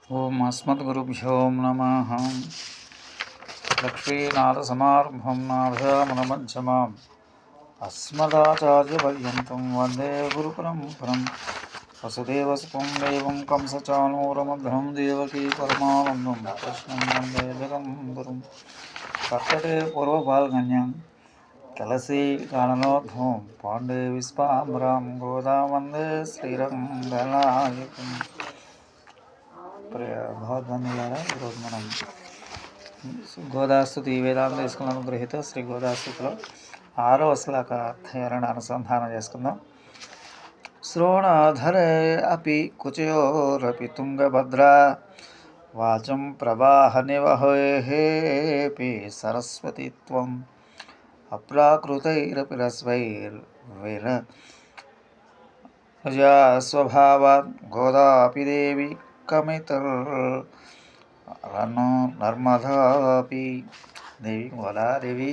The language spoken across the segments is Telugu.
ఓం అస్మద్గురుభ్యో నమః. లక్ష్మీనాథసమారంభం నాథామనమధ్యమాం అస్మదాచార్యపర్యంతం వందే గురుపరంపరం. వసుదేవసుతం దేవం కంసచానూరమధ్రం దేవకీ పరమానందం కృష్ణం వందే జగద్గురుం. కర్కటే పూర్వపాల్గణ్యం కలసీ కాననోద్భవం పాండే విశ్వాంబరాం గోదా వందే శ్రీరంగనాయకం. భగవద్బంధువులారా, ఈరోజు మనం గోదాస్తుతి వేదాంత తీసుకున్న అనుగ్రహీత శ్రీ గోదాస్తుతిలో 6వ శ్లోక అధ్యయనాన్ని అనుసంధానం చేసుకుందాం. శ్రోణాధరే అపి కుచయోరపి తుంగభద్రా వాచం ప్రవాహ నివహేపి సరస్వతి త్వం అప్రాకృతైరపి రస్వైర్విర స్వభావాత్ గోదాపి దేవి కమితర్ను నర్మదాపి. దేవి గోదాదేవి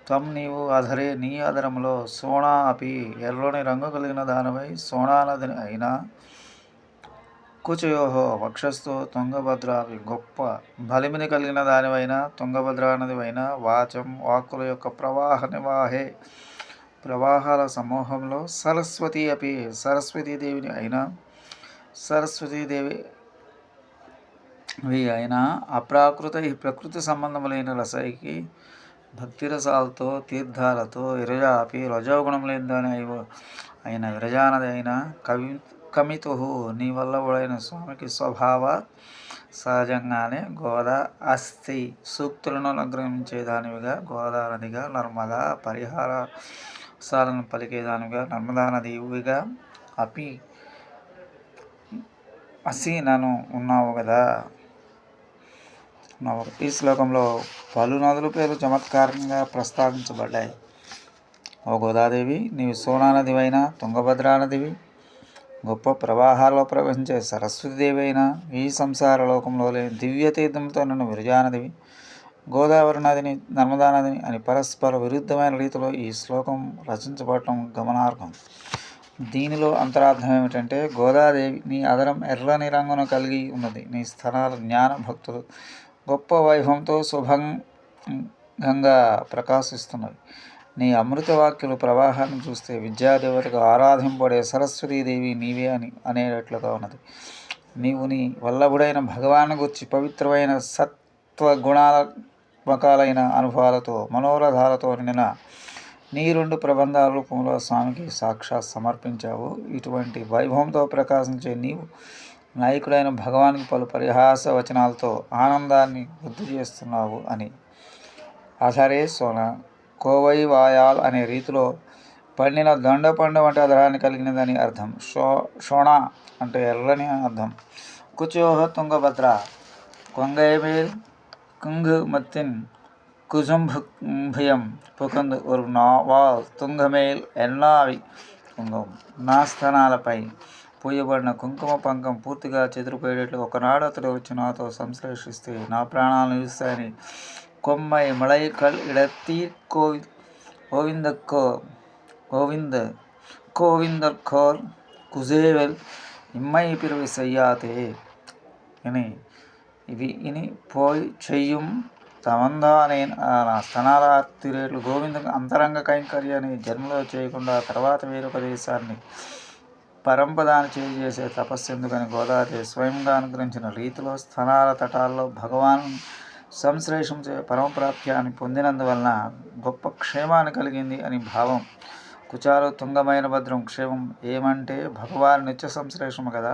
త్వం నీవు అధరే నీ అధరములో సోణా అపి ఎర్రని రంగు కలిగిన దానివై సోణా నది అయినా కుచయోహో వక్షస్థో తుంగభద్రాపి గొప్ప బలిమిని కలిగిన దానివైన తుంగభద్రా నదివైన వాచం వాక్కుల యొక్క ప్రవాహ నివాహే ప్రవాహాల సమూహంలో సరస్వతి అపి సరస్వతీదేవిని అయినా సరస్వతీదేవి అయినా అప్రాకృత ఈ ప్రకృతి సంబంధములైన రసైకి భక్తిరసాలతో తీర్థాలతో విరజాపి రజోగుణములైన దాని అయిన విరజానది అయిన కమితు నీ వల్లభుడైన స్వామికి స్వభావ సహజంగానే గోదా అస్థి సూక్తులను అనుగ్రహించేదానివిగా గోదా నదిగా నర్మదా పరిహార సాలను పలికేదానివిగా నర్మదా నదివిగా అపి అసి నన్ను ఉన్నావు కదా. ఈ శ్లోకంలో పలు నదుల పేర్లు చమత్కారంగా ప్రస్తావించబడ్డాయి. ఓ గోదాదేవి, నీవు సోనా నదివైనా తుంగభద్రా నదివి, గొప్ప ప్రవాహాల్లో ప్రవహించే సరస్వతీదేవి అయినా ఈ సంసార లోకంలో లేని దివ్యతీర్థంతో నన్ను విరజానదివి, గోదావరి నదిని నర్మదా నదిని అని పరస్పర విరుద్ధమైన రీతిలో ఈ శ్లోకం రచించబడటం గమనార్హం. దీనిలో అంతరార్థం ఏమిటంటే, గోదాదేవి నీ అదరం ఎర్రని రంగును కలిగి ఉన్నది, నీ స్థనాలు జ్ఞాన భక్తులు గొప్ప వైభవంతో శుభంగా ప్రకాశిస్తున్నవి, నీ అమృత వాక్యులు ప్రవాహాన్ని చూస్తే విద్యాదేవతకు ఆరాధింపడే సరస్వతీదేవి నీవే అని అనేటట్లుగా ఉన్నది. నీవు నీ వల్లభుడైన భగవాను గురించి పవిత్రమైన సత్వగుణాత్మకాలైన అనుభవాలతో మనోరథాలతో నిండిన నీ 2 ప్రబంధాల రూపంలో స్వామికి సాక్షాత్ సమర్పించావు. ఇటువంటి వైభవంతో ప్రకాశించే నీవు నాయకుడైన భగవానికి పలు పరిహాస వచనాలతో ఆనందాన్ని వృద్ధి చేస్తున్నావు అని. అధరే సోన కోవై వాయాల్ అనే రీతిలో పండిన దొండపండు వంటి అధరాన్ని కలిగినదని అర్థం. షోణ అంటే ఎర్రని అర్థం. కుచోహ తుంగభద్ర కొంగైమేల్ కుంగ్ మత్తిన్ కుజుంభయం పుకంద్ ஒரு నావాల్ తుంగమేల్ ఎన్నావి కుంగం. నా స్థానాలపై పూయబడిన కుంకుమ పంకం పూర్తిగా చెదిరిపోయేటట్లు ఒకనాడు అతడు వచ్చి నాతో సంశ్లేషిస్తే నా ప్రాణాలను నిలుస్తాయని కొమ్మై మళైకల్ ఇడతీ కోవిందర్కోర్ కుజేవెల్ ఇమ్మై పిరవి సయ్యాతే అని ఇని పోయి చెయ్యం తమందానే నా స్థనాల తిరేట్లు గోవిందకు అంతరంగ కైంకర్యాన్ని జన్మలో చేయకుండా తర్వాత వేరొక దేశాన్ని పరంపదాన్ని చేసే తపస్సు ఎందుకని గోదాదేవి స్వయంగా అనుగ్రహించిన రీతిలో స్థనాల తటాల్లో భగవాన్ సంశ్లేషించే పరమప్రాప్త్యాన్ని పొందినందువలన గొప్ప క్షేమాన్ని కలిగింది అని భావం. కుచాలు తుంగమైన భద్రం క్షేమం ఏమంటే భగవాన్ నిత్య సంశ్లేషము కదా.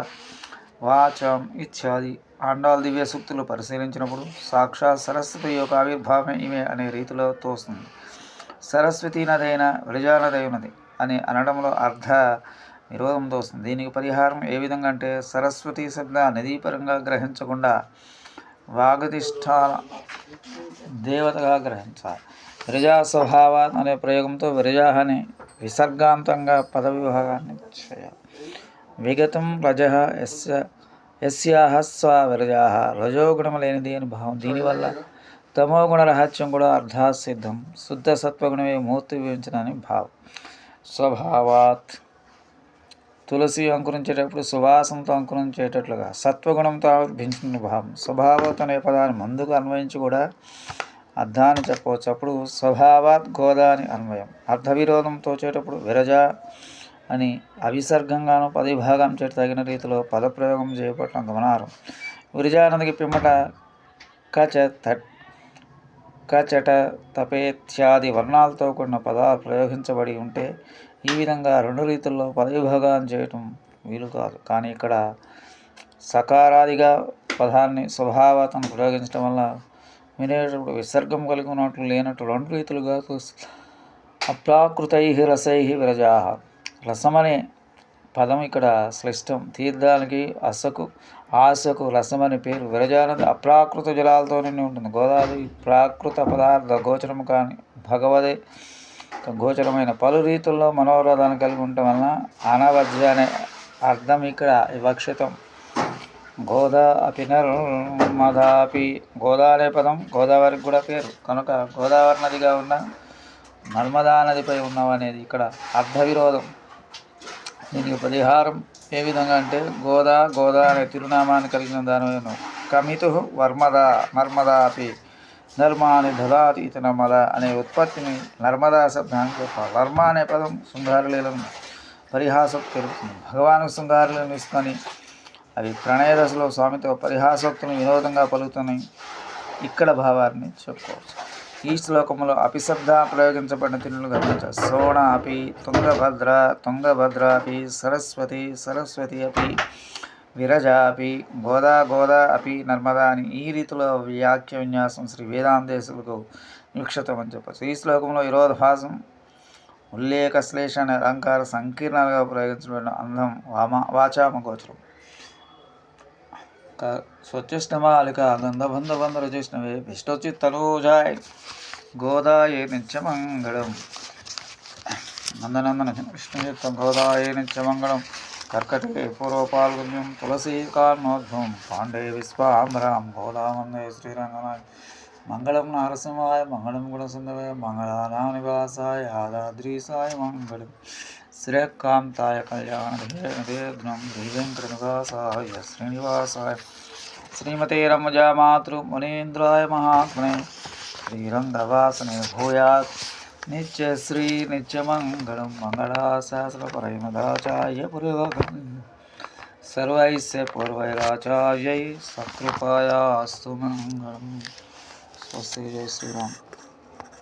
వాచం ఇత్యాది ఆండాల్ దివ్య సూక్తులు పరిశీలించినప్పుడు సాక్షాత్ సరస్వతి యొక్క ఆవిర్భావమే ఇవే అనే రీతిలో తోస్తుంది. సరస్వతీ నదైన విరజానదైనది అని అనడంలో అర్థ విరోధం తోస్తుంది. దీనికి పరిహారం ఏ విధంగా అంటే, సరస్వతి శబ్ద నదీపరంగా గ్రహించకుండా వాగధిష్టాన దేవతగా గ్రహించాలి. విరజా స్వభావాన్ అనే ప్రయోగంతో విరజా అని విసర్గాంతంగా పద విభాగాన్ని చేయాలి. విగతం రజ యస్యాహ స్వ విరజా రజోగుణము లేనిది అని భావం. దీనివల్ల తమోగుణ రహస్యం కూడా అర్ధాసిద్ధం. శుద్ధ సత్వగుణమే మూర్తి వివరించడానికి భావం. స్వభావాత్ తులసి అంకురించేటప్పుడు సువాసనతో అంకురించేటట్లుగా సత్వగుణంతో ఆవిర్భించిన భావం. స్వభావత అనే పదాన్ని ముందుకు అన్వయించి కూడా అర్థాన్ని చెప్పవచ్చు. అప్పుడు స్వభావాత్ గోదా అని అన్వయం. అర్థ విరోధం తోచేటప్పుడు విరజ అని అవిసర్గంగాను పదవిభాగం చేత తగిన రీతిలో పదప్రయోగం చేయబట్టిన గమనారం. విరజానదికి పిమ్మట కచట తపేత్యాది వర్ణాలతో కూడిన పదాలు ప్రయోగించబడి ఉంటే ఈ విధంగా రెండు రీతుల్లో పదవిభాగాన్ని చేయటం వీలు కాదు. కానీ ఇక్కడ సకారాదిగా పదాన్ని స్వభావతను ప్రయోగించడం వల్ల వినేటప్పుడు విసర్గం కలిగి ఉన్నట్లు లేనట్టు రెండు రీతులుగా అప్రాకృతై రసై విరజా. రసమనే పదం ఇక్కడ శ్లిష్టం. తీర్థానికి ఆశకు రసమని పేరు. విరజానది అప్రాకృత జలాలతో నిండి ఉంటుంది. గోదావరి ప్రాకృత పదార్థ గోచరము కాని భగవదే గోచరమైన పలు రీతుల్లో మనోరథాన్ని కలిగి ఉండటం వలన అనవజ్య అనే అర్థం ఇక్కడ వివక్షితం. గోదా అపి నర్మదాపి. గోదా అనే పదం గోదావరికి కూడా పేరు కనుక గోదావరి నదిగా ఉన్న నర్మదా నదిపై ఉన్నవనేది ఇక్కడ అర్థ విరోధం. దీనికి పరిహారం ఏ విధంగా అంటే గోదా అనే తిరునామాన్ని కలిగిన దానివేను. కమితు నర్మదా అపి నర్మాని దదాతి ఇతి నర్మదా అనే ఉత్పత్తిని నర్మదా శబ్దానికి చెప్పాలి. నర్మ అనే పదం శృంగారలీలను పరిహాసోక్తి తెలుపుతుంది. భగవాను శృంగారలీలను ఇస్తుందని అవి ప్రణయదశలో స్వామితో పరిహాసోక్తులను వినోదంగా పలుకుతున్నాయి. ఇక్కడ భావాన్ని చెప్పుకోవచ్చు. ఈ శ్లోకంలో అపిశబ్ద ప్రయోగించబడిన తిరులు గమనించారు. సోణ అపి తుంగభద్ర అపి సరస్వతి అపి విరజ అపి గోదా అపి నర్మదా అని ఈ రీతిలో వ్యాఖ్య విన్యాసం శ్రీ వేదాంతేశులకు విక్షితమని చెప్పచ్చు. ఈ శ్లోకంలో విరోధభాసం ఉల్లేఖ శ్లేష అనే అలంకార సంకీర్ణాలుగా ప్రయోగించబడిన అందం వాచామ గోచరం. స్వచ్ఛమాలిక గంధబంధ రచయిష్ణవే విష్ణుచిత్ తనూజాయ్ గోదాయే నిత్యమంగళం. నందనందన విష్ణుచిత్తం గోదాయే నిత్యమంగళం. కర్కటే పూర్వపాల్గుణ్యం తులసీకార్ణోద్భవం పాండే విశ్వాంబరాం గోదామందే శ్రీరంగనాయ. మంగళం నారసింహాయ మంగళం గుణసుందరాయ మంగళానాం నివాసాయ యాదాద్రీసాయ మంగళం. శ్రీకాంతాయ కళ్యాణం శ్రీవేంకటనివాసాయ శ్రీనివాసాయ శ్రీమతే రమజామాతృ మునీంద్రాయ మహాత్మనే శ్రీరంగవాసనే భూయాత్ నిత్యశ్రీ నిత్యమంగళం. మంగళాశాస్త్రపరైమదాచార్య పురోగం సర్వైస్య పూర్వైరాచార్యై సకృపాయాస్తు మంగళం. స్వస్తి. జై శ్రీరామ్.